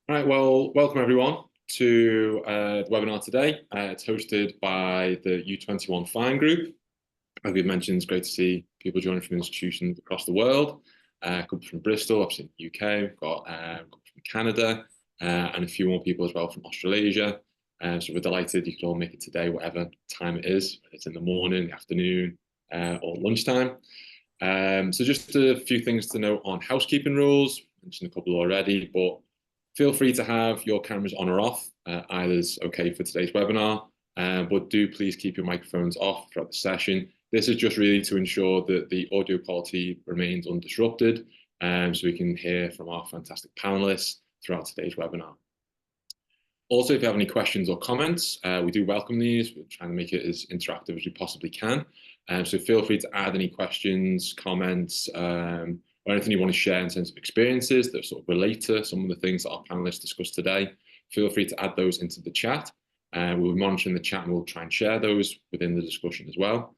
All right, well, welcome everyone to the webinar today. It's hosted by the U21 Fine Group. As we've mentioned, it's great to see people joining from institutions across the world. A couple from Bristol, obviously in the UK, we've got a couple from Canada, and a few more people as well from Australasia. So we're delighted you could all make it today, whatever time it is, whether it's in the morning, the afternoon, or lunchtime. So just a few things to note on housekeeping rules. I mentioned a couple already, but feel free to have your cameras on or off. Either's okay for today's webinar, but do please keep your microphones off throughout the session. This is just really to ensure that the audio quality remains undisrupted, so we can hear from our fantastic panelists throughout today's webinar. Also, if you have any questions or comments, we do welcome these. We're trying to make it as interactive as we possibly can. So feel free to add any questions, comments, or anything you want to share in terms of experiences that sort of relate to some of the things that our panelists discussed today. Feel free to add those into the chat. We'll be monitoring the chat and we'll try and share those within the discussion as well.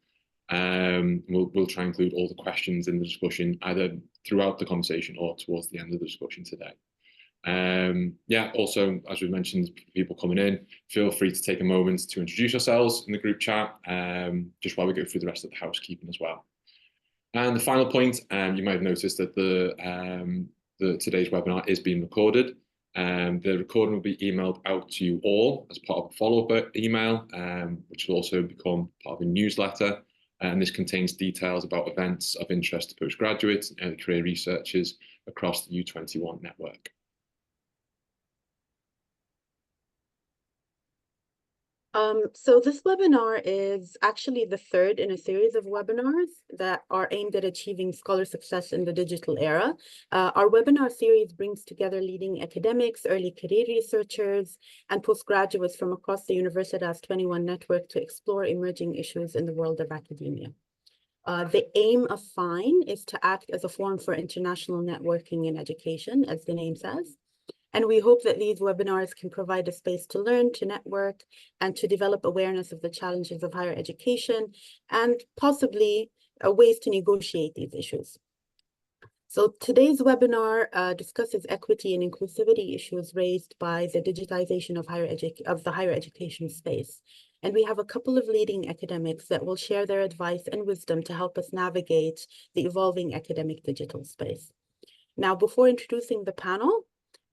We'll try and include all the questions in the discussion either throughout the conversation or towards the end of the discussion today. Yeah, also, as we mentioned, people coming in, feel free to take a moment to introduce yourselves in the group chat, just while we go through the rest of the housekeeping as well. And the final point, you might have noticed that today's webinar is being recorded. The recording will be emailed out to you all as part of a follow-up email, which will also become part of a newsletter. And this contains details about events of interest to postgraduates and early career researchers across the U21 network. So this webinar is actually the third in a series of webinars that are aimed at achieving scholar success in the digital era. Our webinar series brings together leading academics, early career researchers, and postgraduates from across the Universitas 21 network to explore emerging issues in the world of academia. The aim of FINE is to act as a forum for international networking in education, as the name says. And we hope that these webinars can provide a space to learn, to network, and to develop awareness of the challenges of higher education and possibly ways to negotiate these issues. So today's webinar discusses equity and inclusivity issues raised by the digitization of the higher education space. And we have a couple of leading academics that will share their advice and wisdom to help us navigate the evolving academic digital space. Now, before introducing the panel,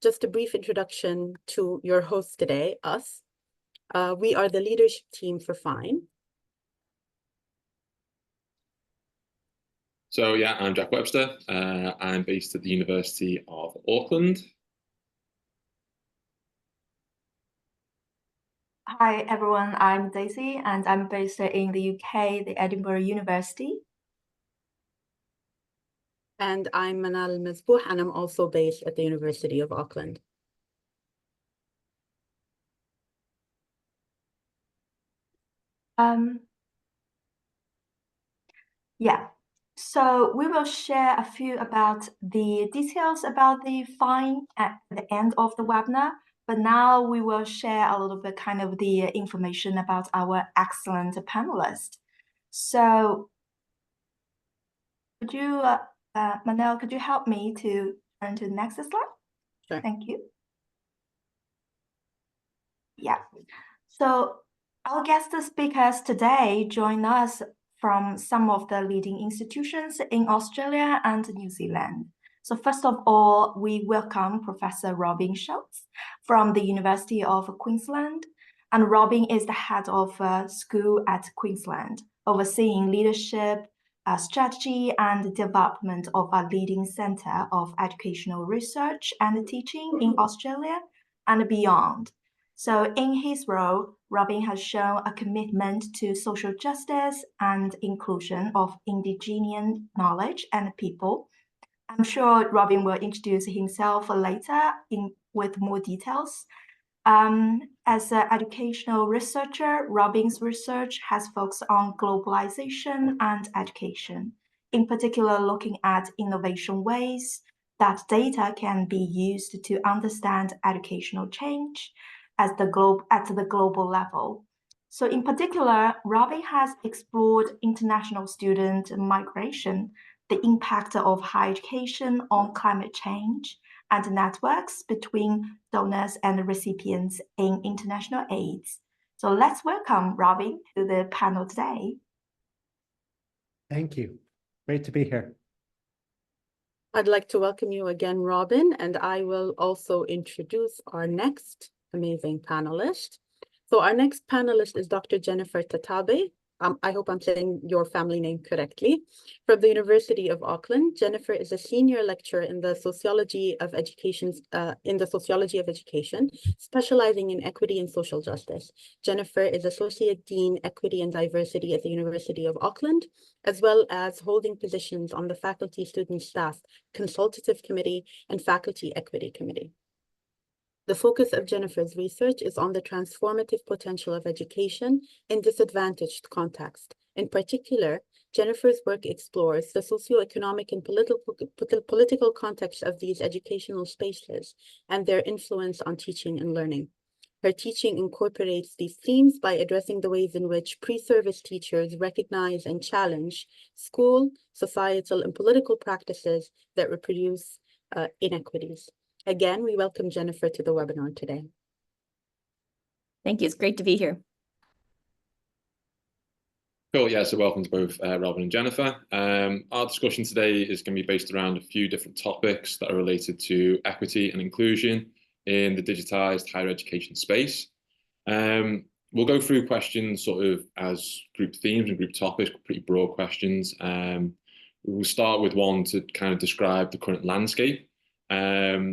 just a brief introduction to your host today, us. We are the leadership team for FINE. So yeah, I'm Jack Webster. I'm based at the University of Auckland. Hi everyone, I'm Daisy and I'm based in the UK, the Edinburgh University. And I'm Manal Mazbouh, and I'm also based at the University of Auckland. Yeah, so we will share a few about the details about the FINE at the end of the webinar, but now we will share a little bit kind of the information about our excellent panelists. So could you, Manal, could you help me to turn to the next slide? Sure. Thank you. Yeah, so our guest speakers today join us from some of the leading institutions in Australia and New Zealand. So first of all, we welcome Professor Robin Schultz from the University of Queensland. And Robin is the head of school at Queensland, overseeing leadership, strategy and development of a leading centre of educational research and teaching in Australia and beyond. So in his role, Robin has shown a commitment to social justice and inclusion of indigenous knowledge and people. I'm sure Robin will introduce himself later with more details. As an educational researcher, Robin's research has focused on globalization and education, in particular looking at innovation ways that data can be used to understand educational change at the global level. So in particular, Robin has explored international student migration, the impact of higher education on climate change, and networks between donors and recipients in international aid. So let's welcome Robin to the panel today. Thank you. Great to be here. I'd like to welcome you again, Robin, and I will also introduce our next amazing panelist. So our next panelist is Dr. Jennifer Tatabe. I hope I'm saying your family name correctly. From the University of Auckland, Jennifer is a senior lecturer in the sociology of education, specializing in equity and social justice. Jennifer is Associate Dean, Equity and Diversity at the University of Auckland, as well as holding positions on the Faculty Student Staff Consultative Committee and Faculty Equity Committee. The focus of Jennifer's research is on the transformative potential of education in disadvantaged context. In particular, Jennifer's work explores the socioeconomic and political context of these educational spaces and their influence on teaching and learning. Her teaching incorporates these themes by addressing the ways in which pre-service teachers recognize and challenge school, societal, and political practices that reproduce inequities. Again, we welcome Jennifer to the webinar today. Thank you. It's great to be here. Cool. Yeah, so welcome to both Robin and Jennifer. Our discussion today is going to be based around a few different topics that are related to equity and inclusion in the digitized higher education space. We'll go through questions sort of as group themes and group topics, pretty broad questions. We'll start with one to kind of describe the current landscape.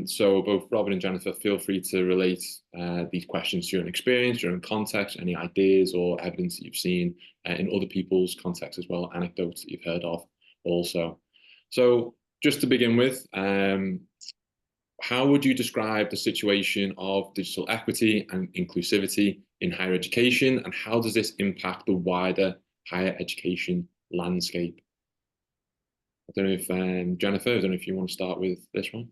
So both Robin and Jennifer, feel free to relate these questions to your own experience, your own context, any ideas or evidence that you've seen in other people's context as well, anecdotes that you've heard of also. So just to begin with, how would you describe the situation of digital equity and inclusivity in higher education, and how does this impact the wider higher education landscape? I don't know if, Jennifer, I don't know if you want to start with this one.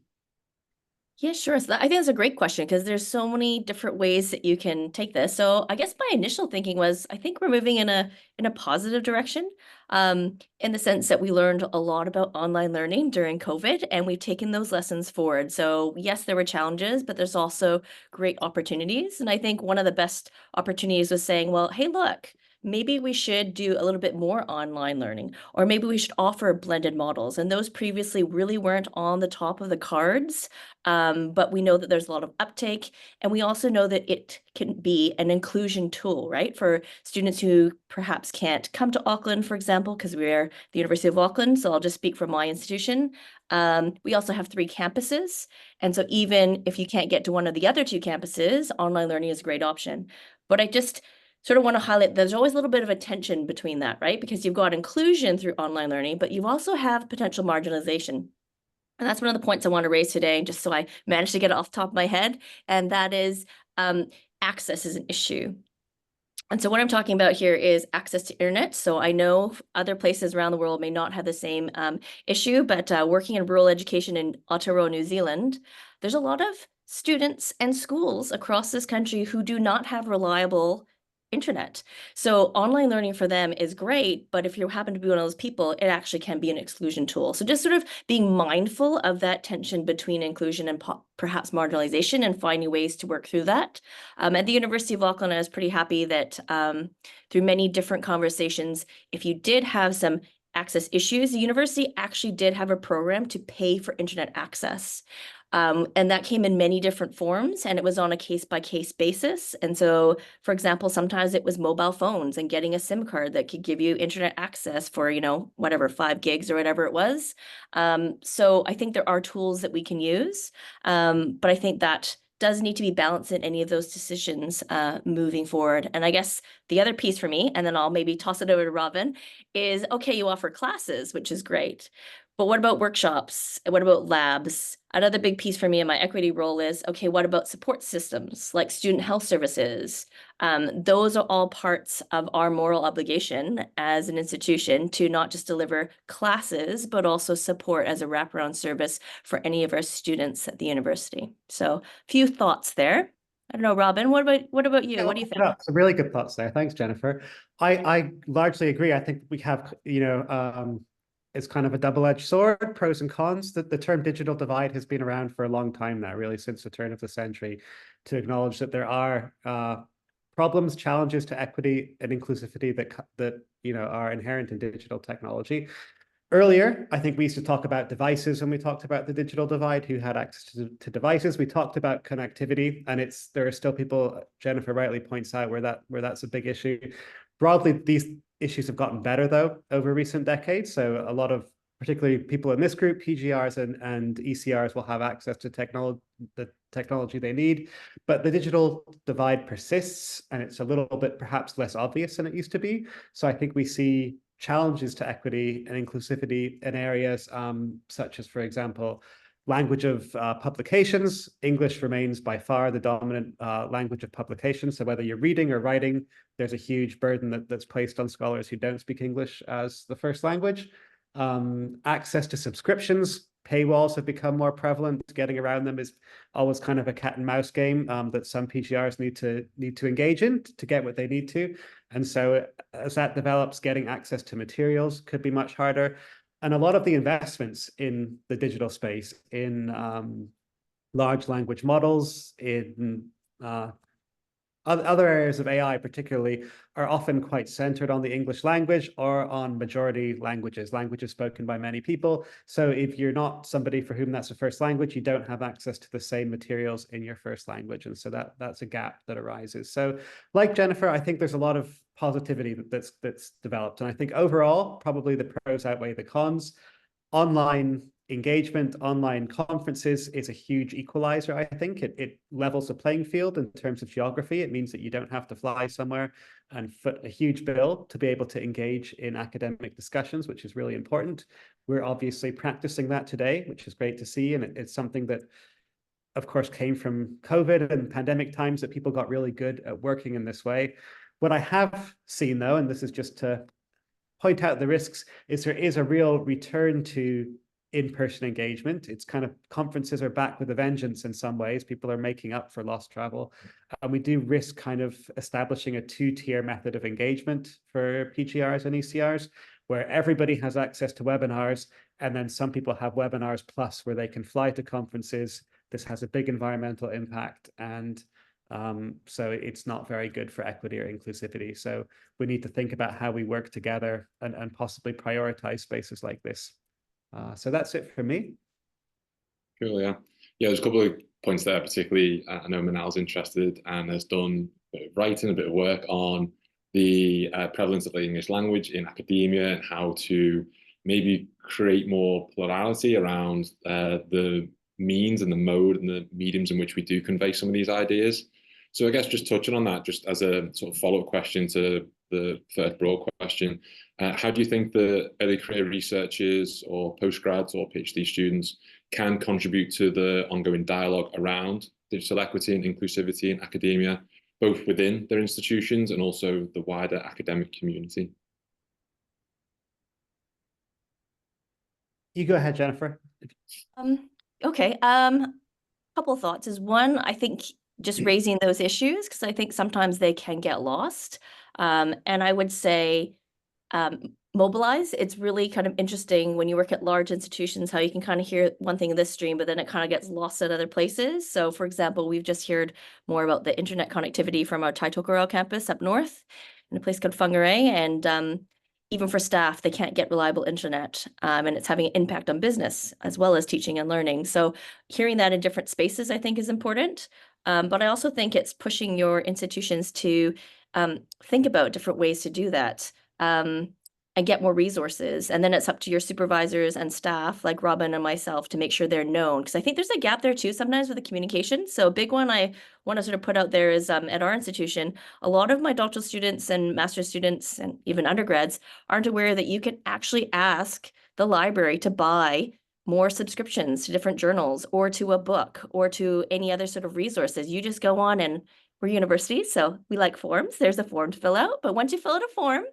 Yeah, sure. So I think that's a great question because there's so many different ways that you can take this. So I guess my initial thinking was, I think we're moving in a positive direction, in the sense that we learned a lot about online learning during COVID, and we've taken those lessons forward. So yes, there were challenges, but there's also great opportunities. And I think one of the best opportunities was saying, well, hey, look, maybe we should do a little bit more online learning, or maybe we should offer blended models. And those previously really weren't on the top of the cards, but we know that there's a lot of uptake. And we also know that it can be an inclusion tool, right? For students who perhaps can't come to Auckland, for example, because we're the University of Auckland. So I'll just speak for my institution. We also have 3 campuses. And so even if you can't get to one of the other 2 campuses, online learning is a great option. But I just sort of want to highlight there's always a little bit of a tension between that, right? Because you've got inclusion through online learning, but you also have potential marginalization. And that's one of the points I want to raise today, just so I managed to get it off the top of my head. And that is access is an issue. And so what I'm talking about here is access to internet. So I know other places around the world may not have the same issue, but working in rural education in Aotearoa, New Zealand, there's a lot of students and schools across this country who do not have reliable internet. So online learning for them is great, but if you happen to be one of those people, it actually can be an exclusion tool. So just sort of being mindful of that tension between inclusion and perhaps marginalization, and finding ways to work through that. At the University of Auckland, I was pretty happy that through many different conversations, if you did have some access issues, the university actually did have a program to pay for internet access. And that came in many different forms, and it was on a case-by-case basis. And so, for example, sometimes it was mobile phones and getting a SIM card that could give you internet access for, you know, whatever, 5 gigs or whatever it was. So I think there are tools that we can use, but I think that does need to be balanced in any of those decisions moving forward. And I guess the other piece for me, and then I'll maybe toss it over to Robin, is, okay, you offer classes, which is great. But what about workshops? And what about labs? Another big piece for me in my equity role is, okay, what about support systems like student health services? Those are all parts of our moral obligation as an institution to not just deliver classes, but also support as a wraparound service for any of our students at the university. So a few thoughts there. I don't know, Robin, what about you? Yeah, what do you think? some really good thoughts there. Thanks, Jennifer. I largely agree. I think we have, is kind of a double-edged sword, pros and cons. The term digital divide has been around for a long time now, really since the turn of the century, to acknowledge that there are problems, challenges to equity and inclusivity that are inherent in digital technology. Earlier, I think we used to talk about devices when we talked about the digital divide, who had access to devices. We talked about connectivity, and there are still people, Jennifer rightly points out, where that's a big issue. Broadly, these issues have gotten better, though, over recent decades. So a lot of, particularly people in this group, PGRs and ECRs, will have access to the technology they need. But the digital divide persists, and it's a little bit perhaps less obvious than it used to be. So I think we see challenges to equity and inclusivity in areas such as, for example, language of publications. English remains by far the dominant language of publication. So whether you're reading or writing, there's a huge burden that's placed on scholars who don't speak English as the first language. Access to subscriptions, paywalls have become more prevalent. Getting around them is always kind of a cat and mouse game that some PGRs need to engage in to get what they need to. And so as that develops, getting access to materials could be much harder. And a lot of the investments in the digital space, in large language models, in other areas of AI particularly, are often quite centered on the English language or on majority languages spoken by many people. So if you're not somebody for whom that's a first language, you don't have access to the same materials in your first language. And so that's a gap that arises. So like Jennifer, I think there's a lot of positivity that's developed. And I think overall, probably the pros outweigh the cons. Online engagement, online conferences is a huge equalizer, I think. It levels the playing field in terms of geography. It means that you don't have to fly somewhere and foot a huge bill to be able to engage in academic discussions, which is really important. We're obviously practicing that today, which is great to see. And it's something that, of course, came from COVID and pandemic times, that people got really good at working in this way. What I have seen, though, and this is just to point out the risks, is there is a real return to in-person engagement. It's kind of, conferences are back with a vengeance in some ways. People are making up for lost travel. And we do risk kind of establishing a two-tier method of engagement for PGRs and ECRs, where everybody has access to webinars, and then some people have webinars plus where they can fly to conferences. This has a big environmental impact, and so it's not very good for equity or inclusivity. So we need to think about how we work together and possibly prioritize spaces like this. So that's it for me. Cool, yeah. Yeah, there's a couple of points there, particularly I know Manal's interested and has done a bit of writing, a bit of work on the prevalence of the English language in academia and how to maybe create more plurality around the means and the mode and the mediums in which we do convey some of these ideas. So I guess just touching on that, just as a sort of follow-up question to the first broad question, how do you think the early career researchers or postgrads or PhD students can contribute to the ongoing dialogue around digital equity and inclusivity in academia, both within their institutions and also the wider academic community? You go ahead, Jennifer. Okay. Couple of thoughts is, one, I think just raising those issues, because I think sometimes they can get lost. And I would say mobilize. It's really kind of interesting when you work at large institutions, how you can kind of hear one thing in this stream, but then it kind of gets lost at other places. So for example, we've just heard more about the internet connectivity from our Taitokerau campus up north in a place called Whangarei. And even for staff, they can't get reliable internet, and it's having an impact on business as well as teaching and learning. So hearing that in different spaces, I think, is important. But I also think it's pushing your institutions to think about different ways to do that and get more resources. And then it's up to your supervisors and staff like Robin and myself to make sure they're known. Because I think there's a gap there too sometimes with the communication. So a big one I want to sort of put out there is at our institution, a lot of my doctoral students and master's students and even undergrads aren't aware that you can actually ask the library to buy more subscriptions to different journals or to a book or to any other sort of resources. You just go on, and we're universities, so we like forms. There's a form to fill out. But once you fill out a form,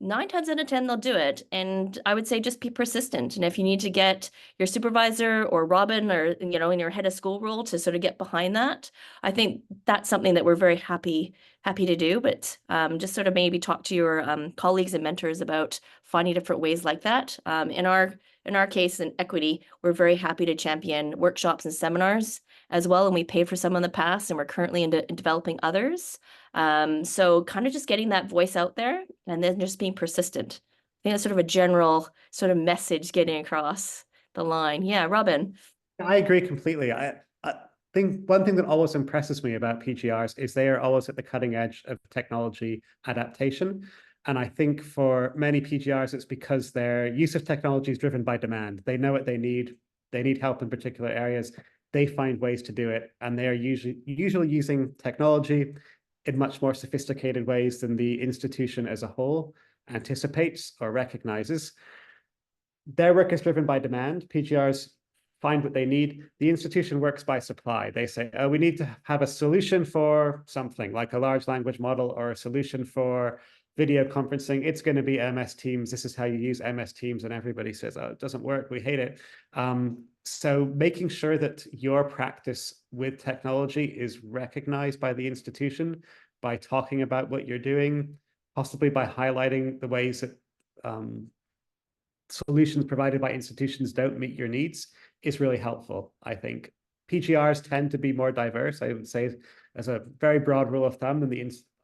9 times out of 10, they'll do it. And I would say just be persistent. And if you need to get your supervisor or Robin or, in your head of school role to sort of get behind that, I think that's something that we're very happy to do. But just sort of maybe talk to your colleagues and mentors about finding different ways like that. In our case, in equity, we're very happy to champion workshops and seminars as well. And we paid for some in the past, and we're currently in developing others. So kind of just getting that voice out there and then just being persistent. I think that's sort of a general sort of message getting across the line. Yeah, Robin. I agree completely. I think one thing that always impresses me about PGRs is they are always at the cutting edge of technology adaptation. And I think for many PGRs, it's because their use of technology is driven by demand. They know what they need. They need help in particular areas. They find ways to do it. And they are usually using technology in much more sophisticated ways than the institution as a whole anticipates or recognizes. Their work is driven by demand. PGRs find what they need. The institution works by supply. They say, oh, we need to have a solution for something like a large language model or a solution for video conferencing. It's going to be MS Teams. This is how you use MS Teams. And everybody says, oh, it doesn't work. We hate it. So making sure that your practice with technology is recognized by the institution by talking about what you're doing, possibly by highlighting the ways that solutions provided by institutions don't meet your needs, is really helpful, I think. PGRs tend to be more diverse, I would say, as a very broad rule of thumb,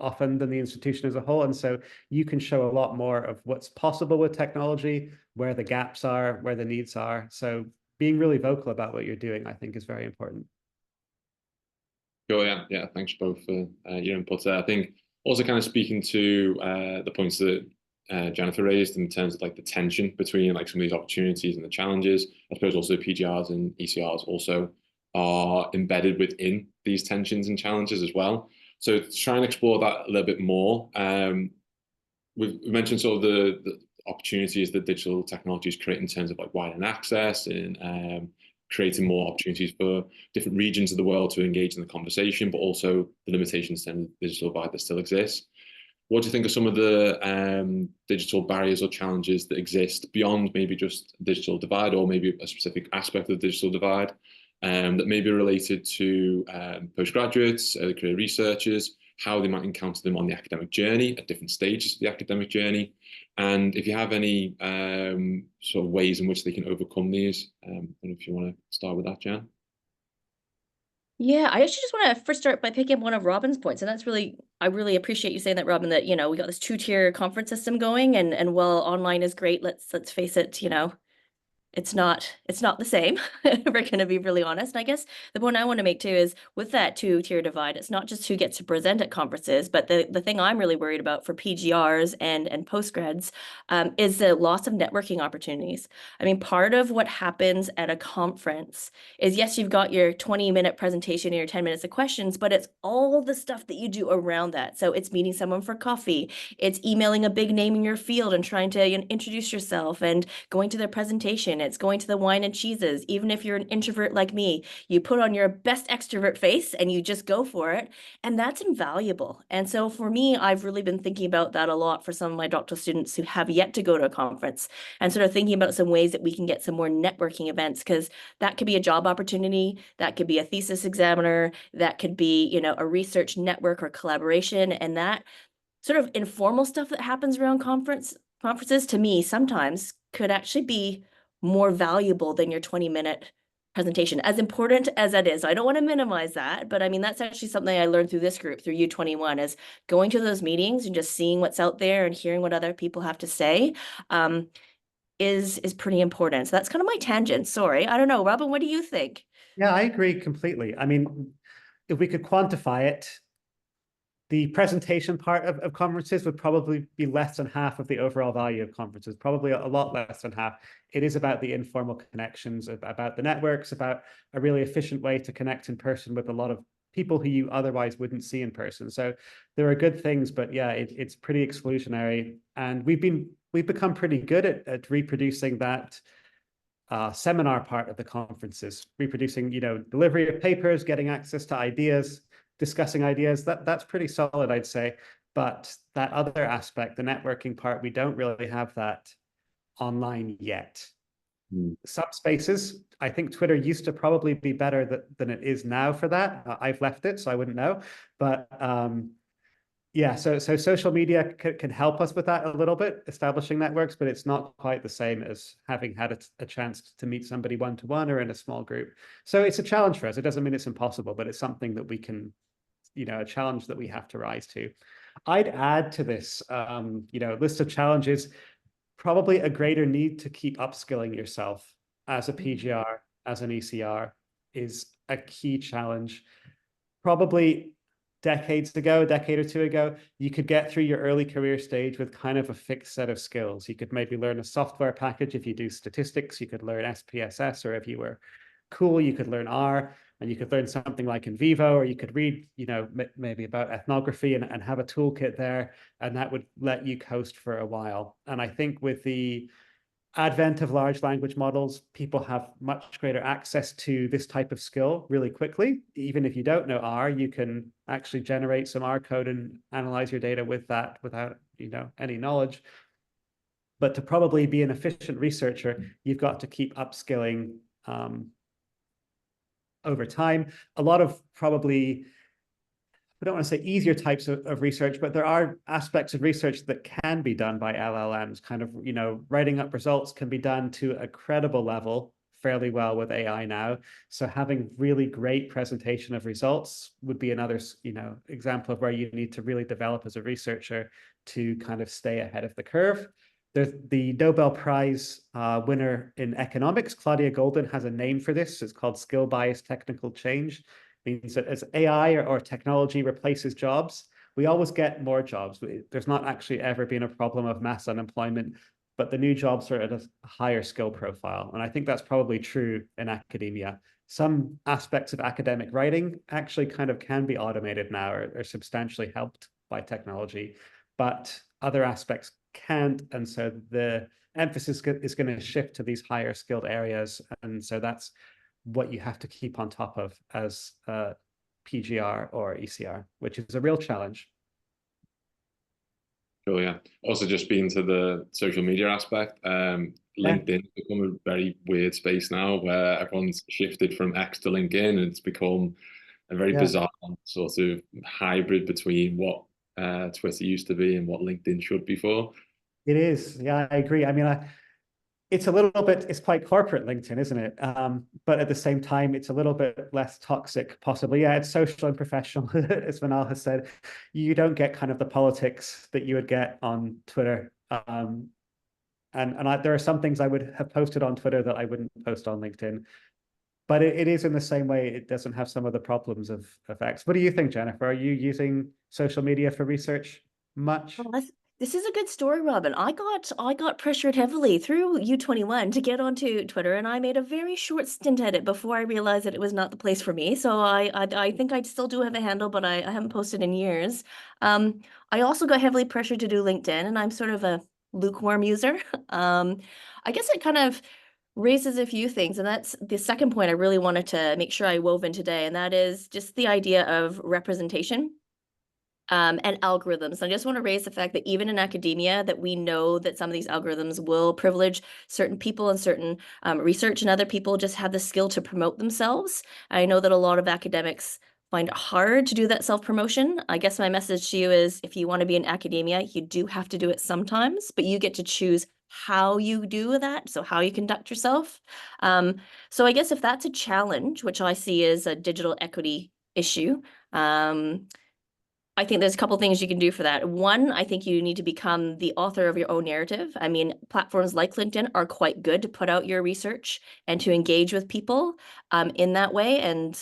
often than the institution as a whole. And so you can show a lot more of what's possible with technology, where the gaps are, where the needs are. So being really vocal about what you're doing, I think, is very important. Sure, yeah. Thanks both for your input there. I think also kind of speaking to the points that Jennifer raised in terms of like the tension between like some of these opportunities and the challenges. I suppose also PGRs and ECRs also are embedded within these tensions and challenges as well. So to try and explore that a little bit more, we've mentioned sort of the opportunities that digital technologies create in terms of like widening access and creating more opportunities for different regions of the world to engage in the conversation, but also the limitations to the digital divide that still exists. What do you think are some of the digital barriers or challenges that exist beyond maybe just digital divide, or maybe a specific aspect of the digital divide that may be related to postgraduates, early career researchers, how they might encounter them on the academic journey at different stages of the academic journey, and if you have any sort of ways in which they can overcome these? And if you want to start with that, Jan. Yeah, I actually just want to first start by picking up one of Robin's points. And that's really, I really appreciate you saying that, Robin, that, we got this 2-tier conference system going, and while online is great, let's face it, it's not the same. We're going to be really honest. And I guess the point I want to make too is with that 2-tier divide, it's not just who gets to present at conferences, but the thing I'm really worried about for PGRs and postgrads is the loss of networking opportunities. I mean, part of what happens at a conference is, yes, you've got your 20-minute presentation and your 10 minutes of questions, but it's all the stuff that you do around that. So it's meeting someone for coffee, it's emailing a big name in your field and trying to introduce yourself and going to their presentation. It's going to the wine and cheeses. Even if you're an introvert like me, you put on your best extrovert face and you just go for it. And that's invaluable. And so for me, I've really been thinking about that a lot for some of my doctoral students who have yet to go to a conference, and sort of thinking about some ways that we can get some more networking events, because that could be a job opportunity, that could be a thesis examiner, that could be, a research network or collaboration. And that sort of informal stuff that happens around conferences, to me, sometimes could actually be more valuable than your 20-minute presentation, as important as that is. I don't want to minimize that, but I mean, that's actually something I learned through this group, through U21, is going to those meetings and just seeing what's out there and hearing what other people have to say is pretty important. So that's kind of my tangent. Sorry. I don't know. Robin, what do you think? Yeah, I agree completely. I mean, if we could quantify it, the presentation part of conferences would probably be less than half of the overall value of conferences, probably a lot less than half. It is about the informal connections, about the networks, about a really efficient way to connect in person with a lot of people who you otherwise wouldn't see in person. So there are good things, but yeah, it's pretty exclusionary. And we've become pretty good at reproducing that seminar part of the conferences, reproducing, delivery of papers, getting access to ideas, discussing ideas. That's pretty solid, I'd say. But that other aspect, the networking part, we don't really have that online yet. Some spaces, I think Twitter used to probably be better than it is now for that. I've left it, so I wouldn't know. But yeah, so social media can help us with that a little bit, establishing networks, but it's not quite the same as having had a chance to meet somebody one-to-one or in a small group. So it's a challenge for us. It doesn't mean it's impossible, but it's something that we can, a challenge that we have to rise to. I'd add to this, list of challenges, probably a greater need to keep upskilling yourself as a PGR, as an ECR is a key challenge. Probably decades ago, a decade or two ago, you could get through your early career stage with kind of a fixed set of skills. You could maybe learn a software package. If you do statistics, you could learn SPSS, or if you were cool, you could learn R, and you could learn something like in vivo, or you could read, maybe about ethnography and have a toolkit there, and that would let you coast for a while. And I think with the advent of large language models, people have much greater access to this type of skill really quickly. Even if you don't know R, you can actually generate some R code and analyze your data with that without, any knowledge. But to probably be an efficient researcher, you've got to keep upskilling over time. A lot of probably, I don't want to say easier types of research, but there are aspects of research that can be done by LLMs. Kind of, writing up results can be done to a credible level fairly well with AI now. So having really great presentation of results would be another, example of where you need to really develop as a researcher to kind of stay ahead of the curve. There's the Nobel Prize winner in economics, Claudia Goldin, has a name for this. It's called skill bias technical change. It means that as AI or technology replaces jobs, we always get more jobs. There's not actually ever been a problem of mass unemployment, but the new jobs are at a higher skill profile. And I think that's probably true in academia. Some aspects of academic writing actually kind of can be automated now or substantially helped by technology, but other aspects can't. And so the emphasis is going to shift to these higher skilled areas. And so that's what you have to keep on top of as PGR or ECR, which is a real challenge. Sure, yeah. Also, just being to the social media aspect, LinkedIn's become a very weird space now where everyone's shifted from X to LinkedIn, and it's become a very bizarre sort of hybrid between what Twitter used to be and what LinkedIn should be for. It is. Yeah, I agree. I mean, it's a little bit, it's quite corporate LinkedIn, isn't it? But at the same time, it's a little bit less toxic, possibly. Yeah, it's social and professional, as Manal has said. You don't get kind of the politics that you would get on Twitter. And there are some things I would have posted on Twitter that I wouldn't post on LinkedIn. But it is in the same way, it doesn't have some of the problems of X. What do you think, Jennifer? Are you using social media for research much? Well, this is a good story, Robin. I got pressured heavily through U21 to get onto Twitter, and I made a very short stint at it before I realized that it was not the place for me. So I think I still do have a handle, but I haven't posted in years. I also got heavily pressured to do LinkedIn, and I'm sort of a lukewarm user. I guess it kind of raises a few things, and that's the second point I really wanted to make sure I wove in today, and that is just the idea of representation. And algorithms. I just want to raise the fact that even in academia, that we know that some of these algorithms will privilege certain people and certain research, and other people just have the skill to promote themselves. I know that a lot of academics find it hard to do that self-promotion. I guess my message to you is, if you want to be in academia, you do have to do it sometimes, but you get to choose how you do that, so how you conduct yourself. So I guess if that's a challenge, which I see as a digital equity issue, I think there's a couple things you can do for that. One, I think you need to become the author of your own narrative. I mean, platforms like LinkedIn are quite good to put out your research and to engage with people in that way. And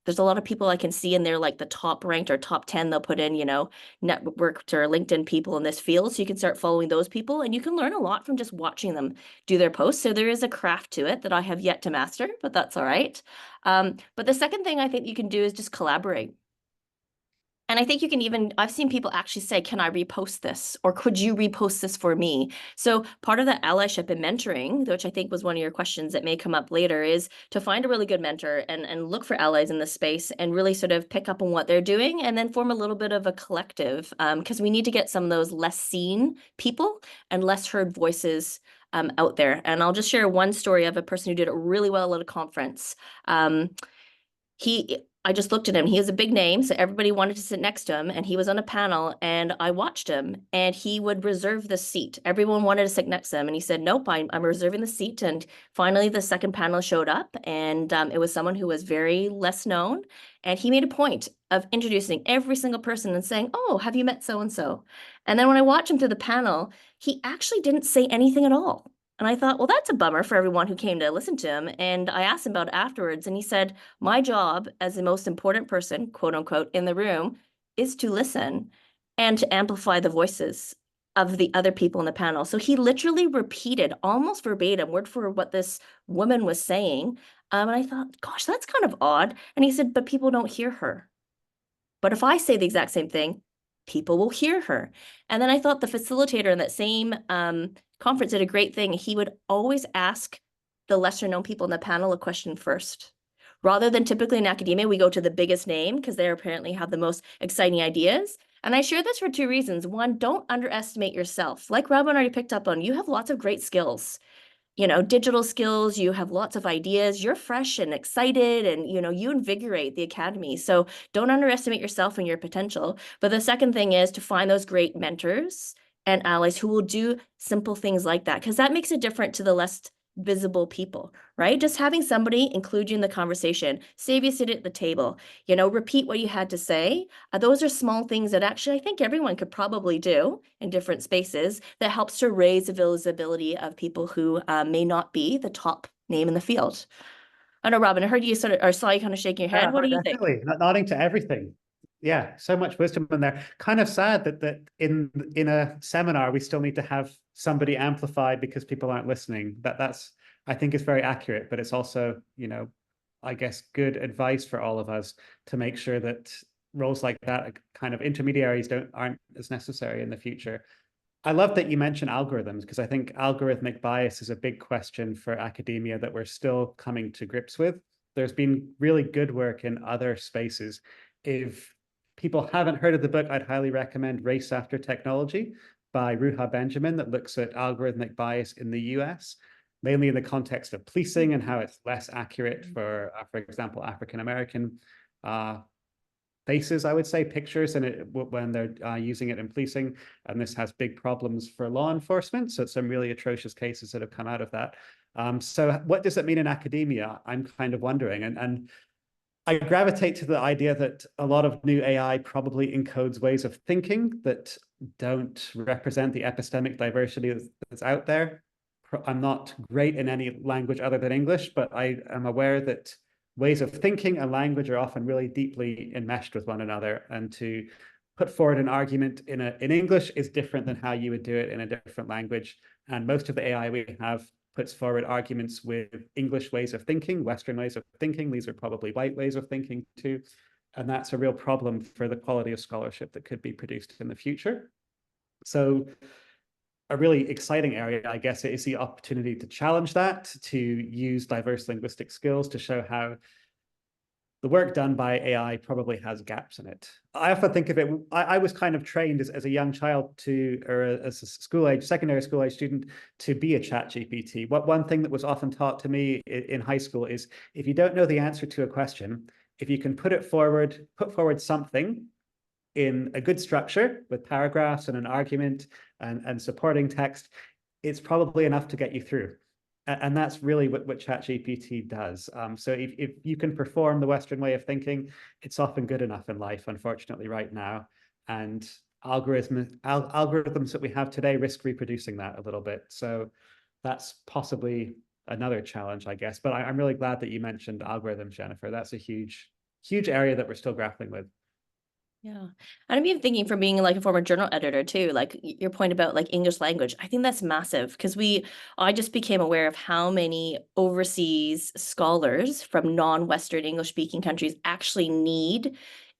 there's a lot of people I can see in there, like the top ranked or top 10, they'll put in, networked or LinkedIn people in this field. So you can start following those people, and you can learn a lot from just watching them do their posts. So there is a craft to it that I have yet to master, but that's all right. But the second thing I think you can do is just collaborate. And I think you can even, I've seen people actually say, can I repost this? Or could you repost this for me? So part of that allyship and mentoring, which I think was one of your questions that may come up later, is to find a really good mentor and look for allies in this space and really sort of pick up on what they're doing and then form a little bit of a collective, because we need to get some of those less seen people and less heard voices out there. And I'll just share one story of a person who did it really well at a conference. I just looked at him. He has a big name, so everybody wanted to sit next to him, and he was on a panel, and I watched him, and he would reserve the seat. Everyone wanted to sit next to him, and he said, nope, I'm reserving the seat. And finally, the second panel showed up, and it was someone who was very less known, and he made a point of introducing every single person and saying, oh, have you met so-and-so? And then when I watched him through the panel, he actually didn't say anything at all. And I thought, well, that's a bummer for everyone who came to listen to him. And I asked him about it afterwards, and he said, my job as the most important person, quote unquote, in the room is to listen and to amplify the voices of the other people in the panel. So he literally repeated almost verbatim, word for what this woman was saying. And I thought, gosh, that's kind of odd. And he said, but people don't hear her. But if I say the exact same thing, people will hear her. And then I thought the facilitator in that same conference did a great thing. He would always ask the lesser known people in the panel a question first. Rather than typically in academia, we go to the biggest name because they apparently have the most exciting ideas. And I share this for two reasons. One, don't underestimate yourself. Like Robin already picked up on, you have lots of great skills. Digital skills, you have lots of ideas, you're fresh and excited, and, you invigorate the academy. So don't underestimate yourself and your potential. But the second thing is to find those great mentors and allies who will do simple things like that, because that makes it different to the less visible people, right? Just having somebody include you in the conversation, save you sit at the table, repeat what you had to say. Those are small things that actually I think everyone could probably do in different spaces that helps to raise the visibility of people who may not be the top name in the field. I know, Robin, I heard you or saw you kind of shaking your head. What do you think? Definitely, nodding to everything. Yeah, so much wisdom in there. Kind of sad that in a seminar we still need to have somebody amplified because people aren't listening. That's I think is very accurate, but it's also, I guess good advice for all of us to make sure that roles like that, kind of intermediaries, aren't as necessary in the future. I love that you mentioned algorithms, because I think algorithmic bias is a big question for academia that we're still coming to grips with. There's been really good work in other spaces. If people haven't heard of the book, I'd highly recommend Race After Technology by Ruha Benjamin, that looks at algorithmic bias in the US, mainly in the context of policing and how it's less accurate for example, African-American faces, I would say, pictures, and when they're using it in policing, and this has big problems for law enforcement. So some really atrocious cases that have come out of that. So what does it mean in academia? I'm kind of wondering, and I gravitate to the idea that a lot of new AI probably encodes ways of thinking that don't represent the epistemic diversity that's out there. I'm not great in any language other than English, but I am aware that ways of thinking and language are often really deeply enmeshed with one another, and to put forward an argument in English is different than how you would do it in a different language. And most of the AI we have puts forward arguments with English ways of thinking, Western ways of thinking. These are probably white ways of thinking too. And that's a real problem for the quality of scholarship that could be produced in the future. So a really exciting area, I guess, is the opportunity to challenge that, to use diverse linguistic skills to show how the work done by AI probably has gaps in it. I often think of it, I was kind of trained as a young child or as a secondary school age student to be a chat GPT. One thing that was often taught to me in high school is, if you don't know the answer to a question, if you can put forward something in a good structure with paragraphs and an argument and supporting text, it's probably enough to get you through. And that's really what ChatGPT does. So if you can perform the Western way of thinking, it's often good enough in life, unfortunately, right now. And algorithms that we have today risk reproducing that a little bit. So that's possibly another challenge, I guess. But I'm really glad that you mentioned algorithms, Jennifer. That's a huge area that we're still grappling with. Yeah. And I'm even thinking, from being like a former journal editor too, like your point about like English language, I think that's massive, because I just became aware of how many overseas scholars from non-Western English speaking countries actually need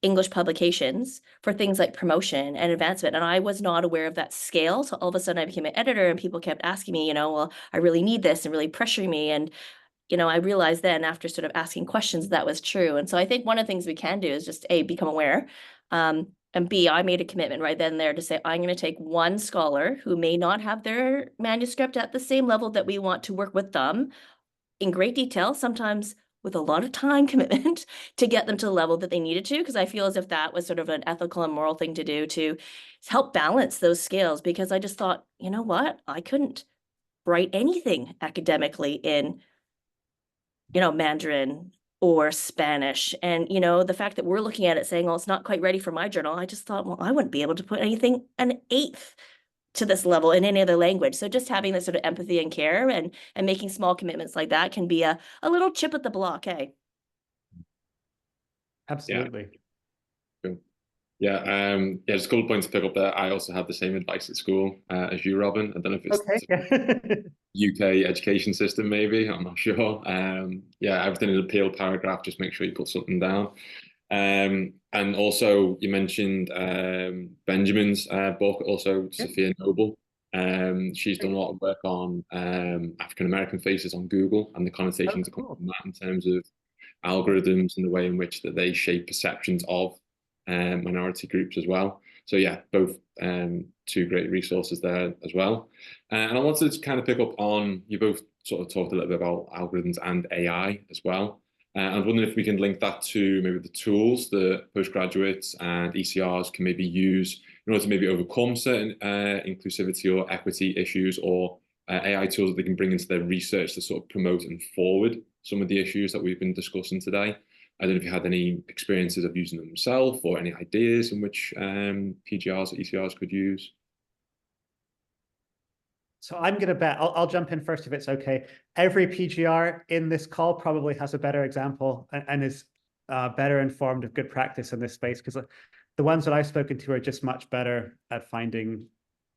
English publications for things like promotion and advancement. And I was not aware of that scale. So all of a sudden I became an editor and people kept asking me, well, I really need this and really pressuring me. And, I realized then after sort of asking questions that was true. And so I think one of the things we can do is just A, become aware. And B, I made a commitment right then and there to say, I'm going to take one scholar who may not have their manuscript at the same level that we want to work with them in great detail, sometimes with a lot of time commitment to get them to the level that they needed to, because I feel as if that was sort of an ethical and moral thing to do to help balance those scales, because I just thought, you know what, I couldn't write anything academically in, Mandarin or Spanish. And, the fact that we're looking at it saying, well, it's not quite ready for my journal, I just thought, well, I wouldn't be able to put anything an eighth to this level in any other language. So just having this sort of empathy and care and making small commitments like that can be a little chip at the block, hey? Absolutely. Yeah, just a couple of points to pick up there. I also had the same advice at school as you, Robin. I don't know if it's UK education system, maybe. I'm not sure. Everything in a appeal paragraph, just make sure you put something down. And also, you mentioned Benjamin's book, also Sophia Noble. She's done a lot of work on African-American faces on Google and the connotations that come from that in terms of algorithms and the way in which that they shape perceptions of minority groups as well. So yeah, both two great resources there as well. And I wanted to kind of pick up on, you both sort of talked a little bit about algorithms and AI as well. I was wondering if we can link that to maybe the tools that postgraduates and ECRs can maybe use in order to maybe overcome certain inclusivity or equity issues, or AI tools that they can bring into their research to sort of promote and forward some of the issues that we've been discussing today. I don't know if you had any experiences of using them yourself or any ideas in which PGRs or ECRs could use. So I'm going to bet, I'll jump in first if it's okay. Every PGR in this call probably has a better example and is better informed of good practice in this space, because the ones that I've spoken to are just much better at finding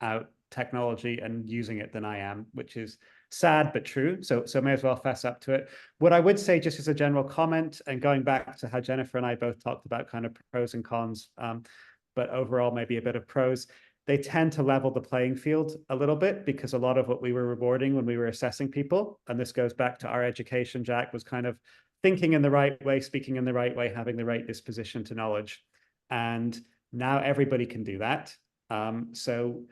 out technology and using it than I am, which is sad but true. So may as well fess up to it. What I would say, just as a general comment, and going back to how Jennifer and I both talked about kind of pros and cons, but overall maybe a bit of pros, they tend to level the playing field a little bit, because a lot of what we were rewarding when we were assessing people, and this goes back to our education, Jack, was kind of thinking in the right way, speaking in the right way, having the right disposition to knowledge. And now everybody can do that. So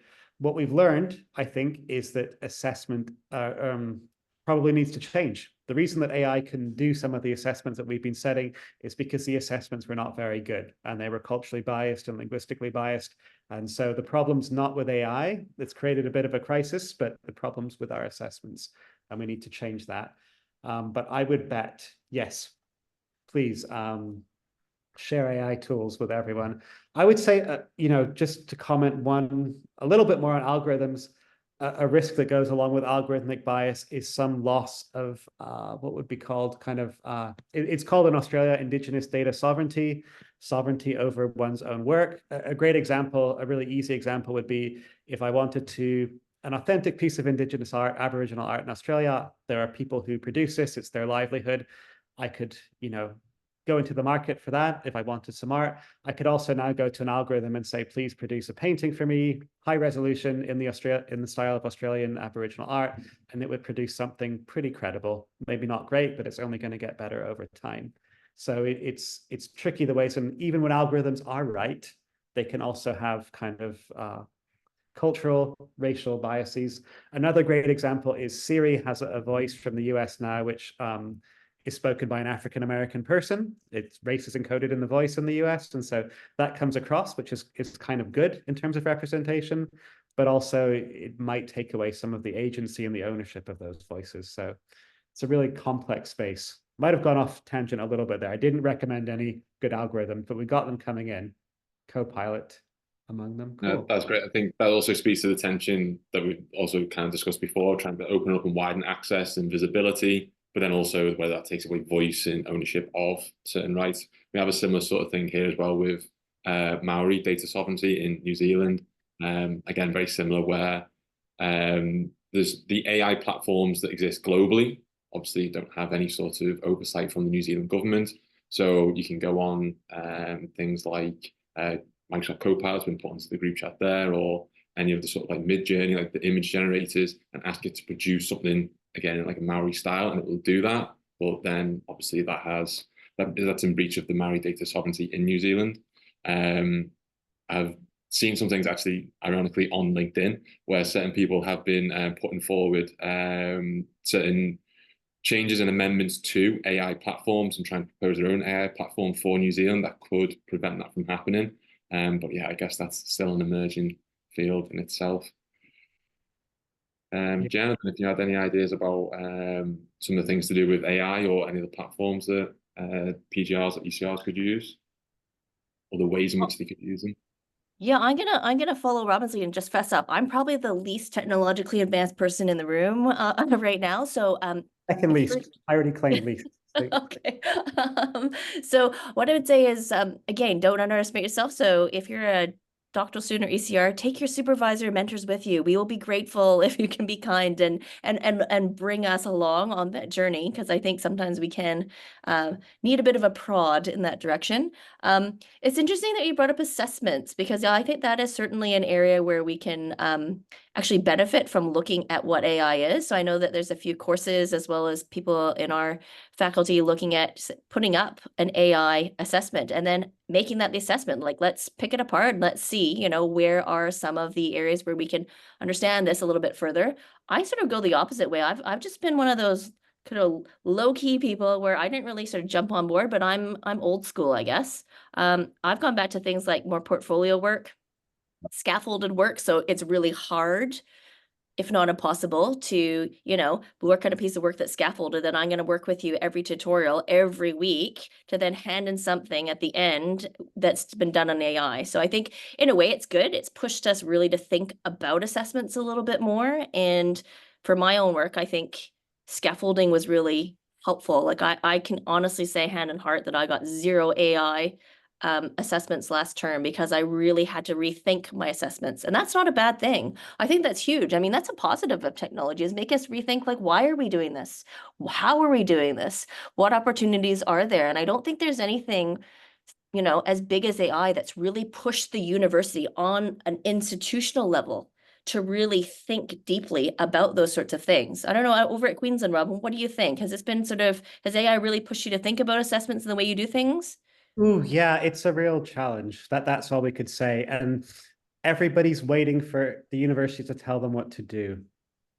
what we've learned, I think, is that assessment probably needs to change. The reason that AI can do some of the assessments that we've been setting is because the assessments were not very good, and they were culturally biased and linguistically biased. And so the problem's not with AI. It's created a bit of a crisis, but the problem's with our assessments, and we need to change that. But I would bet, yes, please, share AI tools with everyone. I would say, just to comment a little bit more on algorithms, a risk that goes along with algorithmic bias is some loss of what would be called it's called in Australia Indigenous data sovereignty over one's own work. A great example, a really easy example would be if I wanted an authentic piece of Indigenous art, Aboriginal art in Australia, there are people who produce this, it's their livelihood. I could, go into the market for that. If I wanted some art, I could also now go to an algorithm and say, please produce a painting for me, high resolution in the style of Australian Aboriginal art, and it would produce something pretty credible. Maybe not great, but it's only going to get better over time. So it's tricky the ways, and even when algorithms are right, they can also have kind of cultural, racial biases. Another great example is Siri has a voice from the US now, which is spoken by an African-American person. Its race is encoded in the voice in the US. And so that comes across, which is kind of good in terms of representation, but also it might take away some of the agency and the ownership of those voices. So it's a really complex space. Might have gone off tangent a little bit there. I didn't recommend any good algorithm, but we got them coming in. Copilot among them. Cool. That's great. I think that also speaks to the tension that we've also kind of discussed before, trying to open up and widen access and visibility, but then also whether that takes away voice and ownership of certain rights. We have a similar sort of thing here as well with Maori data sovereignty in New Zealand. Again, very similar, where there's the AI platforms that exist globally, obviously don't have any sort of oversight from the New Zealand government, So you can go on things like Microsoft Copilot's been put into the group chat there, or any of the sort of like Mid-Journey, like the image generators, and ask it to produce something again in like a Maori style, and it will do that. But then obviously that's in breach of the Maori data sovereignty in New Zealand. I've seen some things actually, ironically, on LinkedIn where certain people have been putting forward certain changes and amendments to AI platforms and trying to propose their own AI platform for New Zealand that could prevent that from happening. But yeah, I guess that's still an emerging field in itself. Jen, if you had any ideas about some of the things to do with AI or any of the platforms that PGRs or ECRs could use, or the ways in which they could use them. Yeah, I'm gonna follow Robin's lead and just fess up. I'm probably the least technologically advanced person in the room right now. So Second least. I already claimed least. okay. So what I would say is again, don't underestimate yourself. So if you're a doctoral student or ECR, take your supervisor mentors with you. We will be grateful if you can be kind and bring us along on that journey, because I think sometimes we can need a bit of a prod in that direction. It's interesting that you brought up assessments, because I think that is certainly an area where we can actually benefit from looking at what AI is. So I know that there's a few courses as well as people in our faculty looking at putting up an AI assessment and then making that the assessment. Like, let's pick it apart. Let's see, you know, where are some of the areas where we can understand this a little bit further. I sort of go the opposite way. I've just been one of those kind of low-key people where I didn't really sort of jump on board, but I'm old school, I guess. I've gone back to things like more portfolio work, scaffolded work. So it's really hard, if not impossible, to, you know, work on a piece of work that's scaffolded, and I'm going to work with you every tutorial every week to then hand in something at the end that's been done on AI. So I think in a way it's good. It's pushed us really to think about assessments a little bit more. And for my own work, I think scaffolding was really helpful. Like I can honestly say hand in heart that I got 0 AI assessments last term because I really had to rethink my assessments. And that's not a bad thing. I think that's huge. I mean, that's a positive of technology, is make us rethink, like, why are we doing this? How are we doing this? What opportunities are there? And I don't think there's anything, you know, as big as AI that's really pushed the university on an institutional level to really think deeply about those sorts of things. I don't know, over at Queensland, Robin, what do you think? Has AI really pushed you to think about assessments and the way you do things? Oh, yeah, it's a real challenge. That's all we could say. And everybody's waiting for the university to tell them what to do.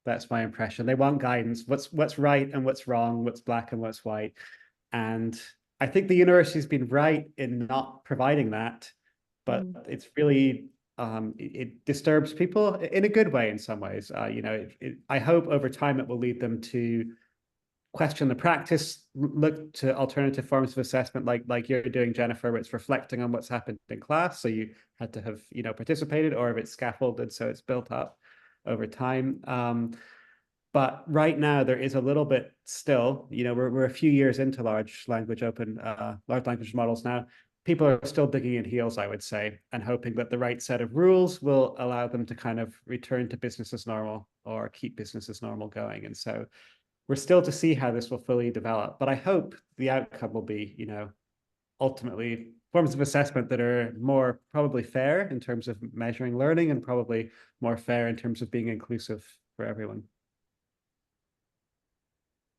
That's my impression. They want guidance. What's right and what's wrong, what's black and what's white. And I think the university's been right in not providing that, but it's really it disturbs people in a good way in some ways. You know, I hope over time it will lead them to question the practice, look to alternative forms of assessment, like you're doing, Jennifer, where it's reflecting on what's happened in class. So you had to have, you know, participated, or if it's scaffolded, so it's built up over time. But right now there is a little bit still, you know, we're a few years into large language models now. People are still digging in heels, I would say, and hoping that the right set of rules will allow them to kind of return to business as normal or keep business as normal going. And so we're still to see how this will fully develop, but I hope the outcome will be, you know, ultimately forms of assessment that are more probably fair in terms of measuring learning, and probably more fair in terms of being inclusive for everyone.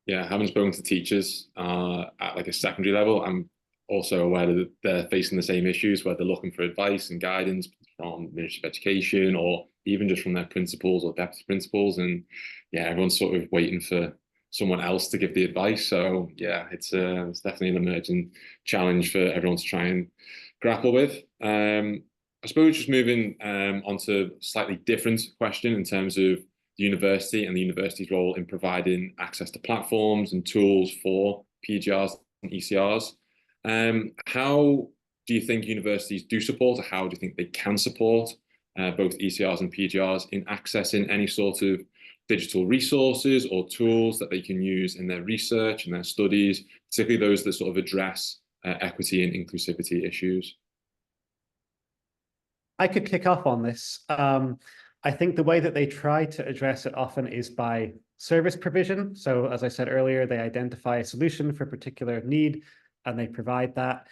Yeah, having spoken to teachers at like a secondary level, I'm also aware that they're facing the same issues, where they're looking for advice and guidance from the Ministry of Education, or even just from their principals or deputy principals. And yeah, everyone's sort of waiting for someone else to give the advice. So yeah, it's definitely an emerging challenge for everyone to try and grapple with. I suppose just moving on to a slightly different question in terms of the university and the university's role in providing access to platforms and tools for PGRs and ECRs. How do you think universities do support, or how do you think they can support both ECRs and PGRs in accessing any sort of digital resources or tools that they can use in their research and their studies, particularly those that sort of address equity and inclusivity issues? I could kick off on this. I think the way that they try to address it often is by service provision. So as I said earlier, they identify a solution for a particular need, and they provide that.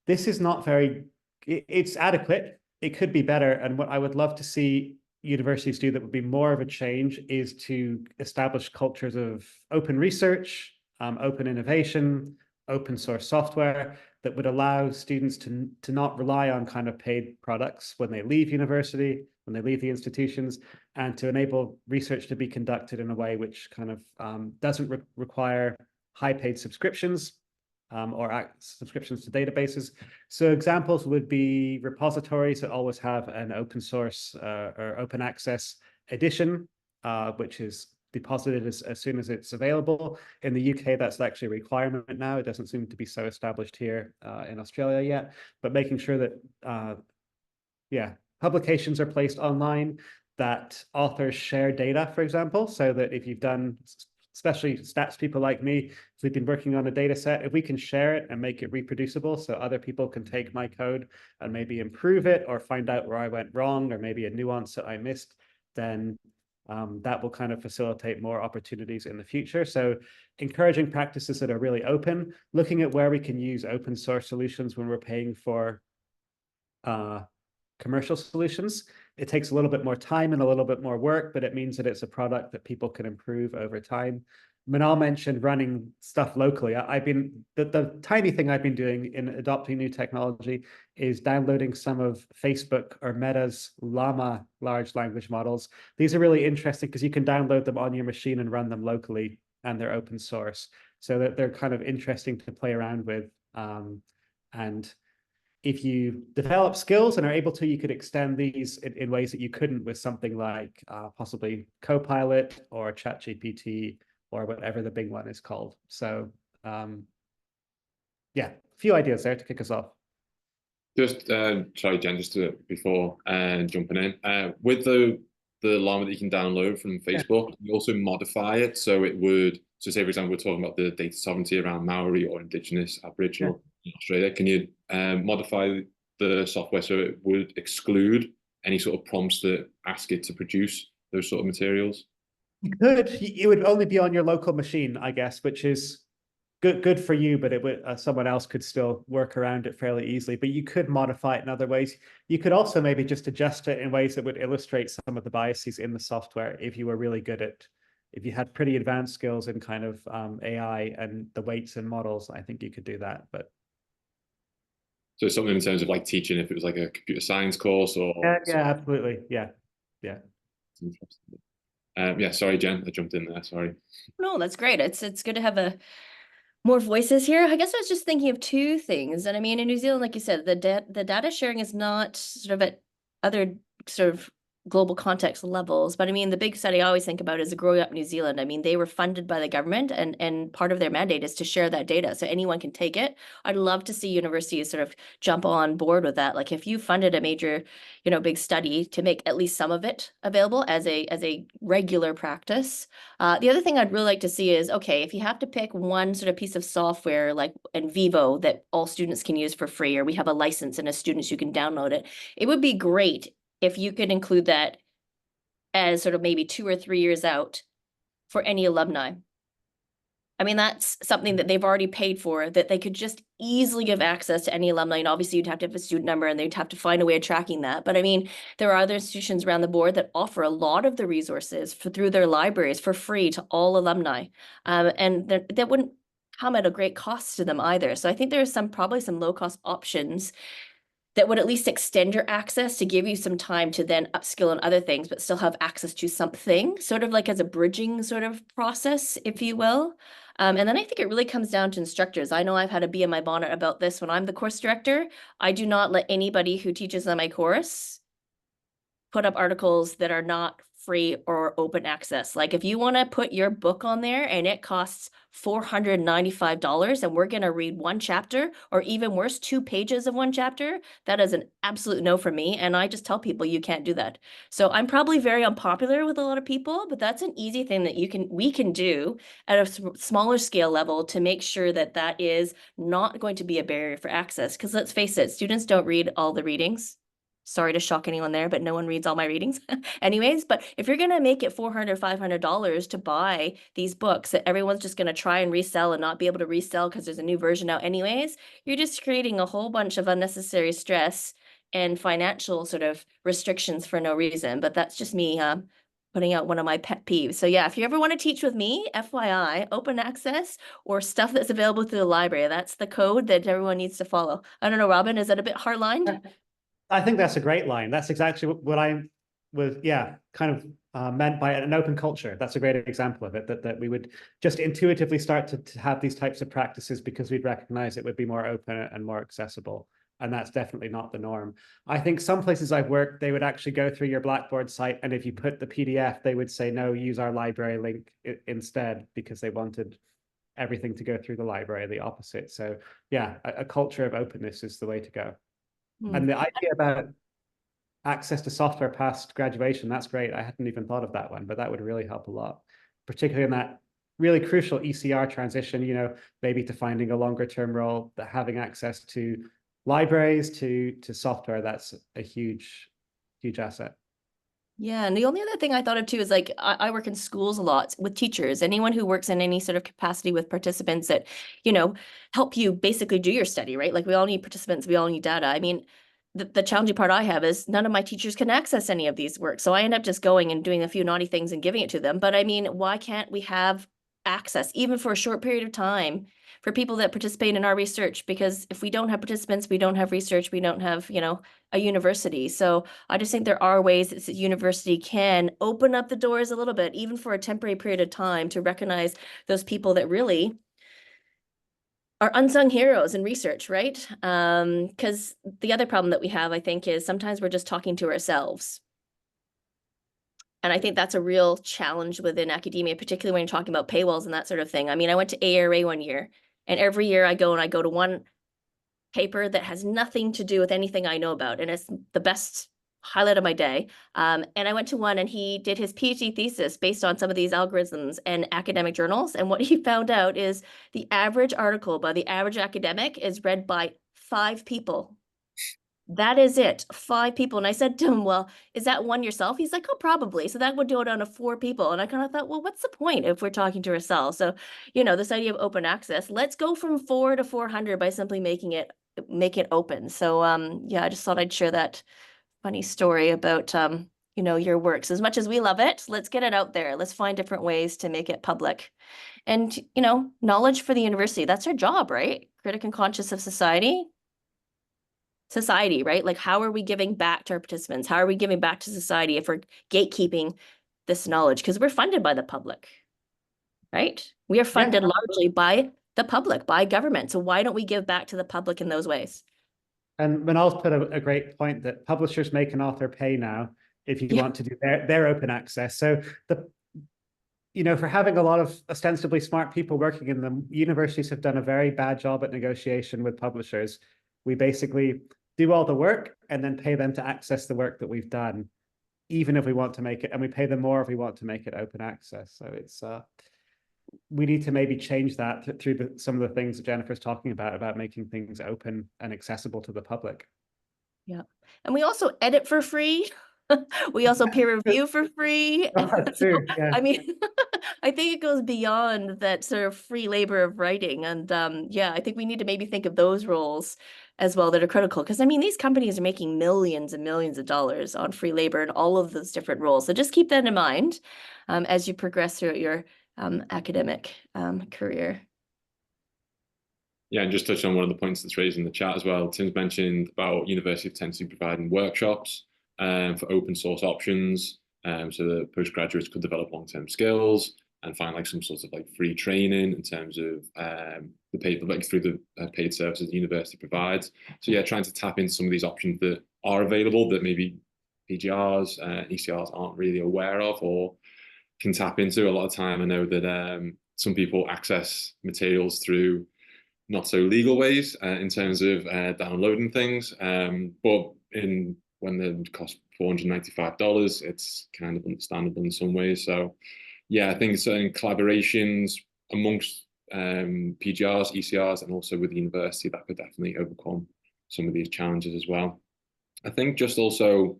This is not very, it's adequate. It could be better. And what I would love to see universities do that would be more of a change is to establish cultures of open research, open innovation, open source software that would allow students to not rely on kind of paid products when they leave university, when they leave the institutions, and to enable research to be conducted in a way which kind of doesn't require high paid subscriptions or subscriptions to databases. So examples would be repositories that always have an open source or open access edition, which is deposited as soon as it's available. In the UK, that's actually a requirement now. It doesn't seem to be so established here in Australia yet, but making sure that, publications are placed online, that authors share data, for example, so that if you've done, especially stats people like me, if we've been working on a data set, if we can share it and make it reproducible so other people can take my code and maybe improve it or find out where I went wrong or maybe a nuance that I missed, then that will kind of facilitate more opportunities in the future. So encouraging practices that are really open, looking at where we can use open source solutions when we're paying for commercial solutions. It takes a little bit more time and a little bit more work, but it means that it's a product that people can improve over time. Manal mentioned running stuff locally. I've been, the tiny thing I've been doing in adopting new technology is downloading some of Facebook or Meta's Llama large language models. These are really interesting because you can download them on your machine and run them locally, and they're open source. So that they're kind of interesting to play around with. And if you develop skills and are able to, you could extend these in ways that you couldn't with something like possibly Copilot or ChatGPT or whatever the big one is called. So yeah, a few ideas there to kick us off. Just sorry, Jen, just before jumping in, with the llama that you can download from Facebook, you also modify it so it would. So, say for example, we're talking about the data sovereignty around Maori or Indigenous Aboriginal in Australia. Can you modify the software so it would exclude any sort of prompts that ask it to produce those sort of materials? You could. It would only be on your local machine, I guess, which is good for you, but it would someone else could still work around it fairly easily. But you could modify it in other ways. You could also maybe just adjust it in ways that would illustrate some of the biases in the software if you were really good at, if you had pretty advanced skills in kind of AI and the weights and models. I think you could do that. But so something in terms of like teaching, if it was like a computer science course or yeah, absolutely, yeah. Yeah, sorry, Jen, I jumped in there. Sorry. No, that's great. It's good to have more voices here. I guess I was just thinking of two things. And I mean, in New Zealand, like you said, the data sharing is not sort of at other sort of global context levels. But I mean, the big study I always think about is Growing Up New Zealand. I mean, they were funded by the government and part of their mandate is to share that data so anyone can take it. I'd love to see universities sort of jump on board with that. Like if you funded a major, big study to make at least some of it available as a regular practice. The other thing I'd really like to see is, okay, if you have to pick one sort of piece of software like in Vivo that all students can use for free, or we have a license and as students you can download it, it would be great if you could include that as sort of maybe 2 or 3 years out for any alumni. I mean, that's something that they've already paid for, that they could just easily give access to any alumni. And obviously you'd have to have a student number and they'd have to find a way of tracking that. But I mean, there are other institutions around the board that offer a lot of the resources through their libraries for free to all alumni. And that wouldn't come at a great cost to them either. So I think there's probably some low cost options that would at least extend your access to give you some time to then upskill on other things, but still have access to something, sort of like as a bridging sort of process, if you will. And then I think it really comes down to instructors. I know I've had a bee in my bonnet about this when I'm the course director. I do not let anybody who teaches on my course put up articles that are not free or open access. Like if you want to put your book on there and it costs $495 and we're going to read one chapter, or even worse, 2 pages of one chapter, that is an absolute no for me. And I just tell people you can't do that. So I'm probably very unpopular with a lot of people, but that's an easy thing that we can do at a smaller scale level to make sure that that is not going to be a barrier for access. Because let's face it, students don't read all the readings. Sorry to shock anyone there, but no one reads all my readings anyways. But if you're going to make it $400, $500 to buy these books that everyone's just going to try and resell and not be able to resell because there's a new version out anyways, you're just creating a whole bunch of unnecessary stress and financial sort of restrictions for no reason. But that's just me putting out one of my pet peeves. So yeah, if you ever want to teach with me, FYI, open access or stuff that's available through the library, that's the code that everyone needs to follow. I don't know, Robin, is that a bit hard-lined? I think that's a great line. That's exactly what I was, kind of meant by an open culture. That's a great example of it, that we would just intuitively start to have these types of practices because we'd recognize it would be more open and more accessible. And that's definitely not the norm. I think some places I've worked, they would actually go through your Blackboard site, and if you put the PDF, they would say, no, use our library link instead, because they wanted everything to go through the library, the opposite. So yeah, a culture of openness is the way to go. And the idea about access to software past graduation, that's great. I hadn't even thought of that one, but that would really help a lot, particularly in that really crucial ECR transition, maybe to finding a longer term role, that having access to libraries, to software, that's a huge, huge asset. Yeah, and the only other thing I thought of too is like I work in schools a lot with teachers, anyone who works in any sort of capacity with participants that, help you basically do your study, right? Like we all need participants, we all need data. I mean, the challenging part I have is none of my teachers can access any of these works. So I end up just going and doing a few naughty things and giving it to them. But I mean, why can't we have access, even for a short period of time, for people that participate in our research? Because if we don't have participants, we don't have research, we don't have, a university. So I just think there are ways that the university can open up the doors a little bit, even for a temporary period of time, to recognize those people that really are unsung heroes in research, right? Because the other problem that we have, I think, is sometimes we're just talking to ourselves. And I think that's a real challenge within academia, particularly when you're talking about paywalls and that sort of thing. I mean, I went to ARA one year, and every year I go to one paper that has nothing to do with anything I know about, and it's the best highlight of my day. And I went to one, and he did his PhD thesis based on some of these algorithms and academic journals. And what he found out is the average article by the average academic is read by 5 people. That is it, 5 people. And I said to him, well, is that one yourself? He's like, oh, probably. So that would go down to 4 people. And I kind of thought, well, what's the point if we're talking to ourselves? So, this idea of open access, let's go from 4 to 400 by simply make it open. So, yeah, I just thought I'd share that funny story about, your works. As much as we love it, let's get it out there. Let's find different ways to make it public. And, knowledge for the university, that's our job, right? Critic and conscious of society, right? Like, how are we giving back to our participants? How are we giving back to society if we're gatekeeping this knowledge? Because we're funded by the public, right? We are funded largely by the public, by government. So why don't we give back to the public in those ways? And Manal's put a great point that publishers make an author pay now if you want to do their open access. So for having a lot of ostensibly smart people working in them, universities have done a very bad job at negotiation with publishers. We basically do all the work and then pay them to access the work that we've done, even if we want to make it, and we pay them more if we want to make it open access. So it's we need to maybe change that through some of the things that Jennifer's talking about making things open and accessible to the public. Yeah. And we also edit for free. We also peer review for free. True, yeah. I mean, I think it goes beyond that sort of free labor of writing. And I think we need to maybe think of those roles as well that are critical. Because I mean, these companies are making millions and millions of dollars on free labor and all of those different roles. So just keep that in mind as you progress throughout your academic career. Yeah, and just touch on one of the points that's raised in the chat as well. Tim's mentioned about university potentially providing workshops for open source options, so that postgraduates could develop long-term skills and find like some sort of like free training in terms of the paid, like through the paid services the university provides. So yeah, trying to tap into some of these options that are available that maybe PGRs and ECRs aren't really aware of or can tap into. A lot of time I know that some people access materials through not so legal ways in terms of downloading things, but when they cost $495, it's kind of understandable in some ways. So yeah, I think certain collaborations amongst PGRs, ECRs, and also with the university, that could definitely overcome some of these challenges as well. I think just also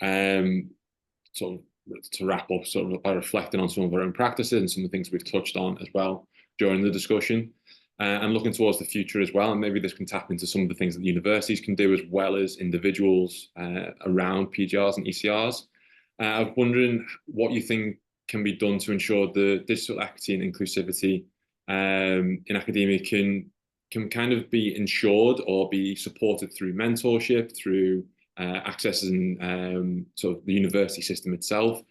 sort of to wrap up, sort of by reflecting on some of our own practices and some of the things we've touched on as well during the discussion, and looking towards the future as well. And maybe this can tap into some of the things that universities can do as well as individuals around PGRs and ECRs. I was wondering what you think can be done to ensure the digital equity and inclusivity in academia can kind of be ensured or be supported through mentorship, through accessing sort of the university system itself.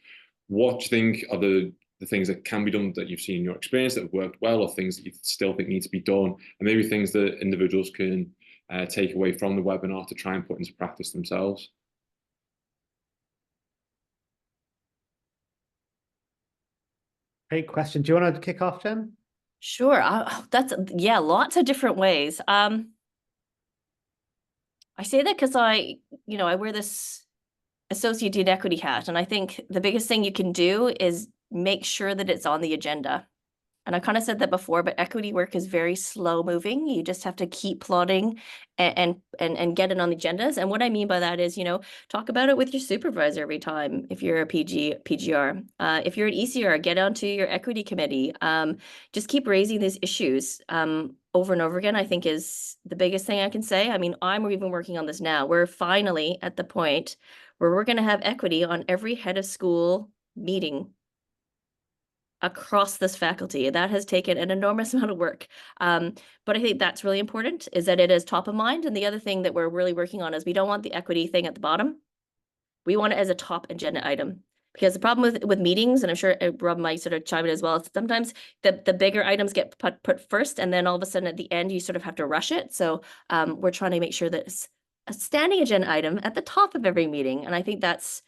What do you think are the things that can be done that you've seen in your experience that have worked well, or things that you still think need to be done, and maybe things that individuals can take away from the webinar to try and put into practice themselves? Great question. Do you want to kick off, Jen? Sure. That's, yeah, lots of different ways. I say that because I wear this associate dean equity hat, and I think the biggest thing you can do is make sure that it's on the agenda. And I kind of said that before, but equity work is very slow moving. You just have to keep plodding and get it on the agendas. And what I mean by that is, talk about it with your supervisor every time. If you're a PGR, if you're an ECR, get onto your equity committee. Just keep raising these issues over and over again, I think is the biggest thing I can say. I mean, I'm even working on this now. We're finally at the point where we're going to have equity on every head of school meeting across this faculty. That has taken an enormous amount of work. But I think that's really important, is that it is top of mind. And the other thing that we're really working on is we don't want the equity thing at the bottom. We want it as a top agenda item. Because the problem with meetings, and I'm sure Rob might sort of chime in as well, sometimes the bigger items get put first, and then all of a sudden at the end, you sort of have to rush it. So we're trying to make sure that it's a standing agenda item at the top of every meeting. And I think that's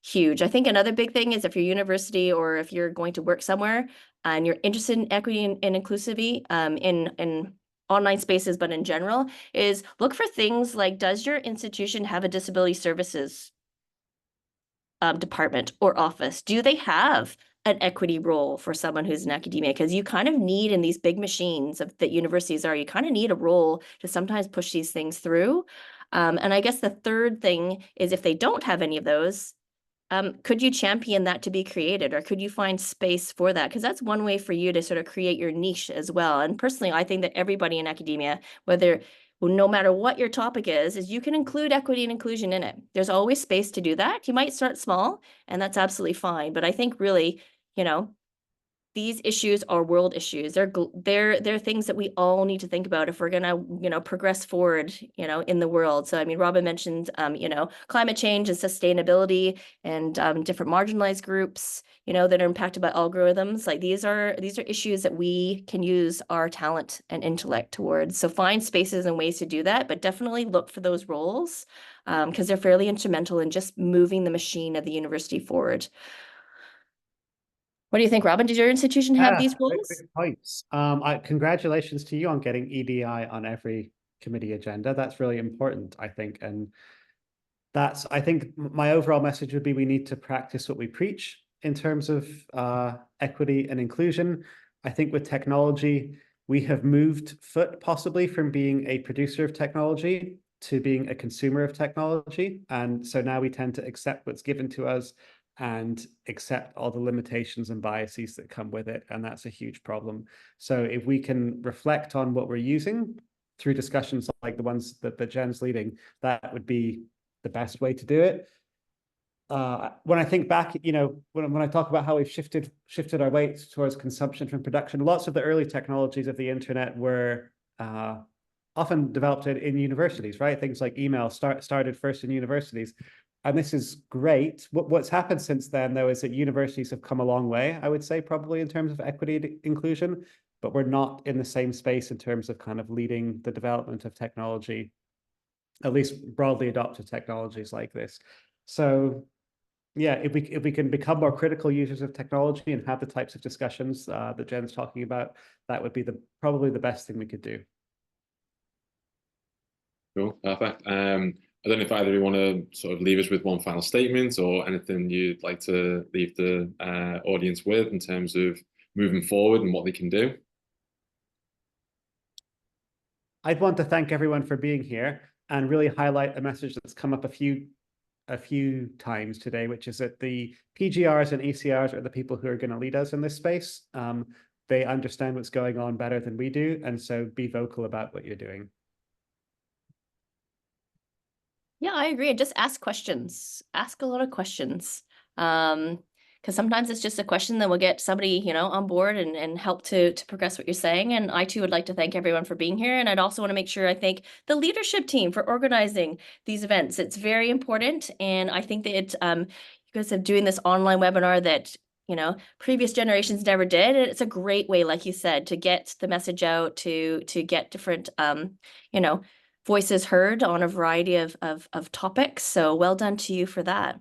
huge. I think another big thing is if you're university or if you're going to work somewhere and you're interested in equity and inclusivity in online spaces, but in general, is look for things like, does your institution have a disability services department or office? Do they have an equity role for someone who's in academia? Because you kind of need, in these big machines that universities are, you kind of need a role to sometimes push these things through. And I guess the third thing is, if they don't have any of those, could you champion that to be created, or could you find space for that? Because that's one way for you to sort of create your niche as well. And personally, I think that everybody in academia, no matter what your topic is you can include equity and inclusion in it. There's always space to do that. You might start small, and that's absolutely fine. But I think really, these issues are world issues. They're things that we all need to think about if we're gonna, progress forward, in the world. So I mean, Robin mentioned, climate change and sustainability and different marginalized groups, that are impacted by algorithms. Like these are issues that we can use our talent and intellect towards. So find spaces and ways to do that, but definitely look for those roles because they're fairly instrumental in just moving the machine of the university forward. What do you think, Robin? Did your institution have these roles? Great points. Congratulations to you on getting EDI on every committee agenda. That's really important, I think. And I think my overall message would be we need to practice what we preach in terms of equity and inclusion. I think with technology, we have moved foot possibly from being a producer of technology to being a consumer of technology. And so now we tend to accept what's given to us and accept all the limitations and biases that come with it. And that's a huge problem. So if we can reflect on what we're using through discussions like the ones that Jen's leading, that would be the best way to do it. When I think back, when I talk about how we've shifted our weight towards consumption from production, lots of the early technologies of the internet were often developed in universities, right? Things like email started first in universities. And this is great. What's happened since then, though, is that universities have come a long way, I would say, probably in terms of equity and inclusion, but we're not in the same space in terms of kind of leading the development of technology, at least broadly adopted technologies like this. So yeah, if we can become more critical users of technology and have the types of discussions that Jen's talking about, that would be probably the best thing we could do. Cool, perfect. I don't know if either of you want to sort of leave us with one final statement or anything you'd like to leave the audience with in terms of moving forward and what they can do. I'd want to thank everyone for being here. and really highlight a message that's come up a few times today, which is that the PGRs and ECRs are the people who are going to lead us in this space. They understand what's going on better than we do, and so be vocal about what you're doing. Yeah, I agree. And just ask questions. Ask a lot of questions. Because sometimes it's just a question that will get somebody, on board and help to progress what you're saying. And I too would like to thank everyone for being here. And I'd also want to make sure I thank the leadership team for organizing these events. It's very important. And I think that you guys are doing this online webinar that previous generations never did. And it's a great way, like you said, to get the message out, to get different voices heard on a variety of topics. So well done to you for that.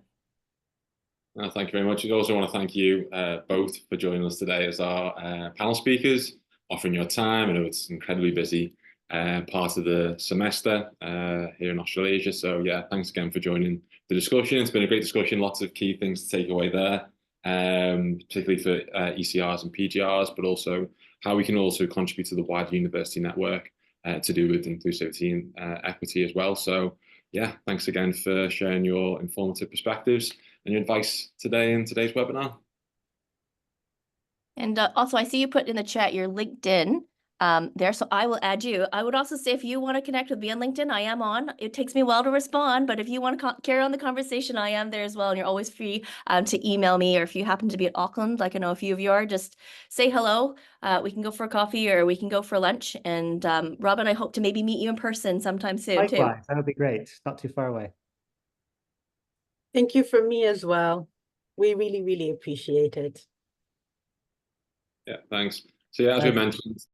Thank you very much. I also want to thank you both for joining us today as our panel speakers, offering your time. I know it's incredibly busy part of the semester here in Australasia. So yeah, thanks again for joining the discussion. It's been a great discussion, lots of key things to take away there, particularly for ECRs and PGRs, but also how we can also contribute to the wider university network to do with inclusivity and equity as well. So yeah, thanks again for sharing your informative perspectives and your advice today in today's webinar. And also, I see you put in the chat your LinkedIn there, so I will add you. I would also say if you want to connect with me on LinkedIn, I am on. It takes me a while to respond, but if you want to carry on the conversation, I am there as well. And you're always free to email me, or if you happen to be at Auckland, like I know a few of you are, just say hello. We can go for a coffee or we can go for lunch. And Robin, I hope to maybe meet you in person sometime soon. Likewise, too. that would be great. Not too far away. Thank you for me as well. We really, really appreciate it. Yeah, thanks. So yeah, as we mentioned,